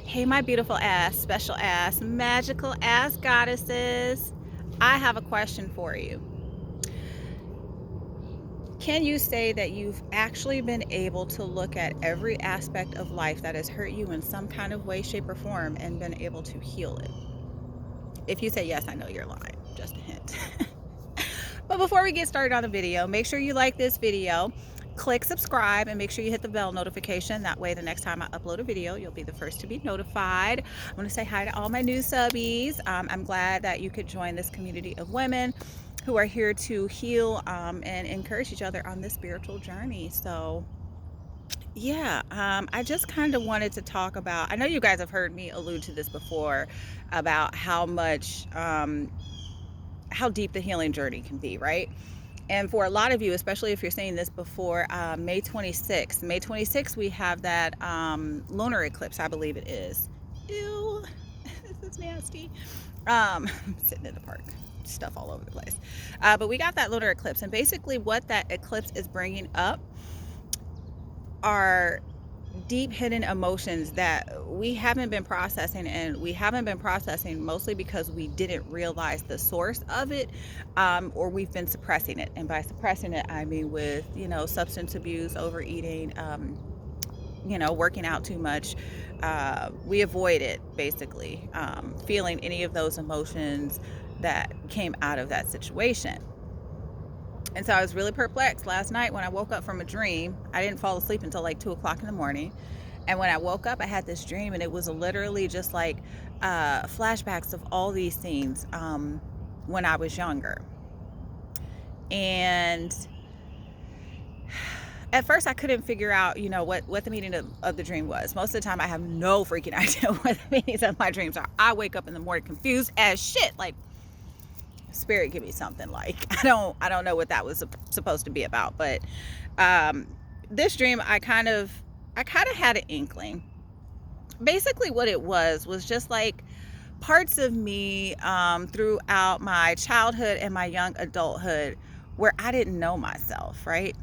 Hey, my beautiful ass, special ass, magical ass goddesses. I have a question for you. Can you say that you've actually been able to look at every aspect of life that has hurt you in some kind of way, shape, or form and been able to heal it? If you say yes, I know you're lying. Just a hint. But before we get started on the video, make sure you like this video, click subscribe, and make sure you hit the bell notification. That way, the next time I upload a video, you'll be the first to be notified. I want to say hi to all my new subbies. I'm glad that you could join this community of women who are here to heal and encourage each other on this spiritual journey. So, yeah, I just kind of wanted to talk about, I know you guys have heard me allude to this before about how much, how deep the healing journey can be, right? And for a lot of you, especially if you're seeing this before May 26th, we have that lunar eclipse, I believe it is. Ew, this is nasty. Sitting in the park, stuff all over the place. But we got that lunar eclipse, and basically what that eclipse is bringing up are deep hidden emotions that we haven't been processing, and we haven't been processing mostly because we didn't realize the source of it, or we've been suppressing it. And by suppressing it, I mean with substance abuse, overeating, working out too much. We avoid it, basically, feeling any of those emotions that came out of that situation. And so I was really perplexed last night when I woke up from a dream. I didn't fall asleep until like 2 o'clock in the morning. And when I woke up, I had this dream, and it was literally just like flashbacks of all these scenes when I was younger. And at first I couldn't figure out, what the meaning of the dream was. Most of the time I have no freaking idea what the meanings of my dreams are. I wake up in the morning confused as shit, like, spirit, give me something. Like, I don't know what that was supposed to be about. But this dream, I kind of had an inkling. Basically what it was just like parts of me throughout my childhood and my young adulthood where I didn't know myself, right?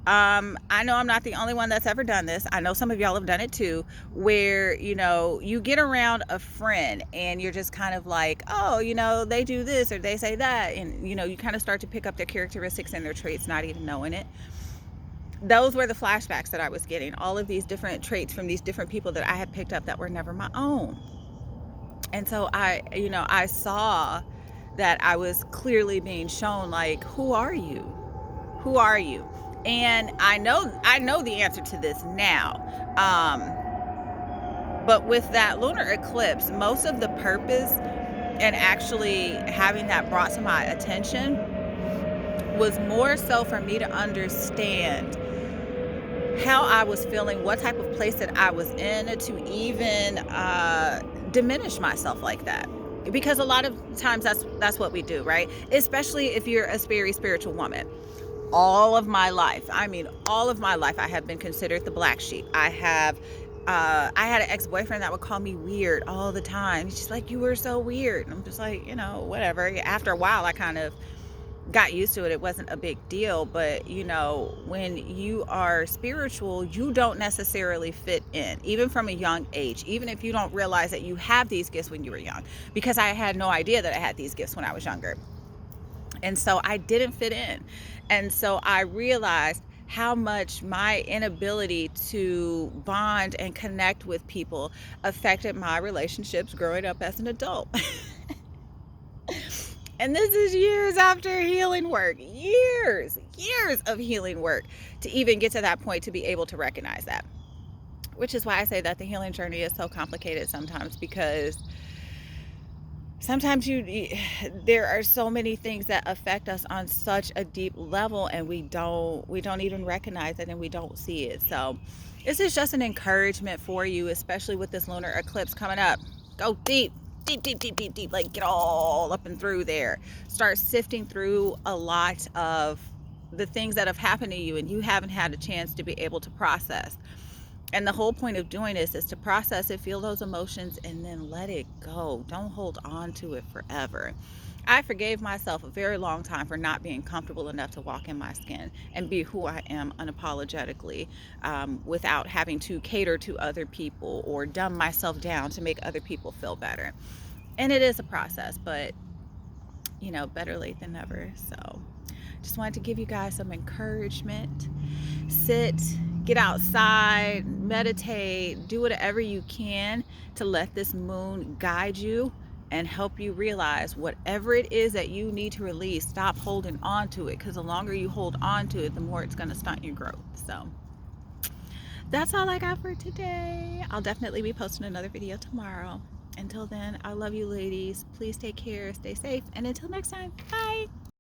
I know I'm not the only one that's ever done this. I know some of y'all have done it too, where, you get around a friend and you're just kind of like, oh, they do this or they say that. And, you kind of start to pick up their characteristics and their traits, not even knowing it. Those were the flashbacks that I was getting. All of these different traits from these different people that I had picked up that were never my own. And so I saw that I was clearly being shown, like, who are you? Who are you? And I know the answer to this now. But with that lunar eclipse, most of the purpose and actually having that brought to my attention was more so for me to understand how I was feeling, what type of place that I was in, to even diminish myself like that. Because a lot of times that's what we do, right? Especially if you're a very spiritual woman. All of my life, I have been considered the black sheep. I had an ex-boyfriend that would call me weird all the time. He's just like, you were so weird. And I'm just like, whatever. After a while, I kind of got used to it. It wasn't a big deal. But, when you are spiritual, you don't necessarily fit in, even from a young age, even if you don't realize that you have these gifts when you were young, because I had no idea that I had these gifts when I was younger. And so I didn't fit in. And so I realized how much my inability to bond and connect with people affected my relationships growing up as an adult. And this is years after healing work, years of healing work to even get to that point, to be able to recognize that. Which is why I say that the healing journey is so complicated sometimes, because sometimes there are so many things that affect us on such a deep level, and we don't even recognize it, and we don't see it. So this is just an encouragement for you, especially with this lunar eclipse coming up. Go deep, like get all up and through there. Start sifting through a lot of the things that have happened to you and you haven't had a chance to be able to process. And the whole point of doing this is to process it, feel those emotions, and then let it go. Don't hold on to it forever. I forgave myself a very long time for not being comfortable enough to walk in my skin and be who I am unapologetically, without having to cater to other people or dumb myself down to make other people feel better. And it is a process, but you know, better late than never. So just wanted to give you guys some encouragement. Sit, get outside, meditate, do whatever you can to let this moon guide you and help you realize whatever it is that you need to release. Stop holding on to it, because the longer you hold on to it, the more it's going to stunt your growth. So that's all I got for today. I'll definitely be posting another video tomorrow. Until then, I love you ladies. Please take care, stay safe, and until next time, bye.